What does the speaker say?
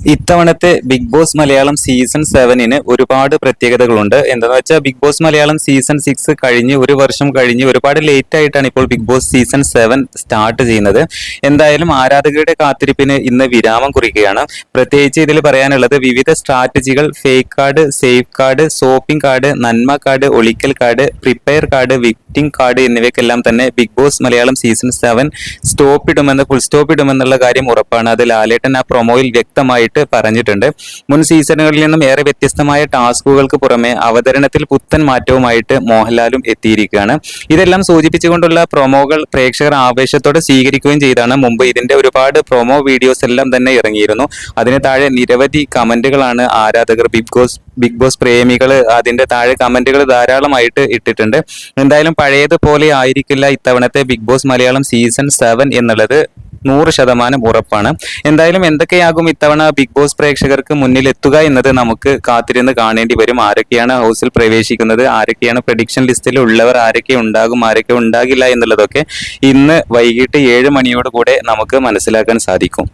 ഇത്തവണത്തെ big Boss Malayalam season 7 ഒരുപാട് പ്രത്യേകതകളുണ്ട്. എന്താണെന്ന് വെച്ചാൽ ബിഗ് ബോസ് മലയാളം സീസൺ 6 കഴിഞ്ഞ് ഒരു വർഷം കഴിഞ്ഞ് ഒരുപാട് ലേറ്റ് ആയിട്ടാണ് ഇപ്പോൾ ബിഗ് ബോസ് സീസൺ 7 സ്റ്റാർട്ട് ചെയ്യുന്നത്. എന്തായാലും ആരാധകരുടെ കാത്തിരിപ്പിന് ഇന്ന് വിരാമം കുറിക്കുകയാണ്. പ്രത്യേകിച്ച് ഇതിൽ പറയാനുള്ളത് വിവിധ സ്ട്രാറ്റജികൾ, fake card, safe card, shopping card, നന്മ കാർഡ്, ഒളിക്കൽ കാർഡ്, പ്രിപ്പയർ കാർഡ്, വിക്ടിംഗ് കാർഡ് എന്നിവയ്ക്കെല്ലാം തന്നെ Bigg Boss Malayalam season 7 full stop ഇടുമെന്നുള്ള കാര്യം ഉറപ്പാണ്. അത് ലാലേട്ടൻ ആ പ്രൊമോയിൽ വ്യക്തമായി പറഞ്ഞിട്ടുണ്ട്. മുൻ സീസണുകളിൽ നിന്നും ഏറെ വ്യത്യസ്തമായ ടാസ്കുകൾക്ക് പുറമെ അവതരണത്തിൽ പുത്തൻ മാറ്റവുമായിട്ട് മോഹൻലാലും എത്തിയിരിക്കുകയാണ്. ഇതെല്ലാം സൂചിപ്പിച്ചുകൊണ്ടുള്ള പ്രൊമോകൾ പ്രേക്ഷകർ ആവേശത്തോടെ സ്വീകരിക്കുകയും ചെയ്താണ് മുമ്പ് ഇതിന്റെ ഒരുപാട് പ്രൊമോ വീഡിയോസ് എല്ലാം തന്നെ ഇറങ്ങിയിരുന്നു. അതിന് താഴെ നിരവധി കമന്റുകളാണ് ആരാധകർ, ബിഗ് ബോസ് പ്രേമികൾ അതിന്റെ താഴെ കമന്റുകൾ ധാരാളമായിട്ട് ഇട്ടിട്ടുണ്ട്. എന്തായാലും പഴയതുപോലെ ആയിരിക്കില്ല ഇത്തവണത്തെ ബിഗ് ബോസ് മലയാളം സീസൺ 7 എന്നുള്ളത് 100% ഉറപ്പാണ്. എന്തായാലും എന്തൊക്കെയാകും ഇത്തവണ ബിഗ് ബോസ് പ്രേക്ഷകർക്ക് മുന്നിൽ എത്തുക എന്നത് നമുക്ക് കാത്തിരുന്ന് കാണേണ്ടി വരും. ആരൊക്കെയാണ് ഹൗസിൽ പ്രവേശിക്കുന്നത്, ആരൊക്കെയാണ് പ്രഡിക്ഷൻ ലിസ്റ്റിൽ ഉള്ളവർ, ആരൊക്കെ ഉണ്ടാകും, ആരൊക്കെ ഉണ്ടാകില്ല എന്നുള്ളതൊക്കെ ഇന്ന് വൈകിട്ട് 7 മണിയോട് കൂടെ നമുക്ക് മനസ്സിലാക്കാൻ സാധിക്കും.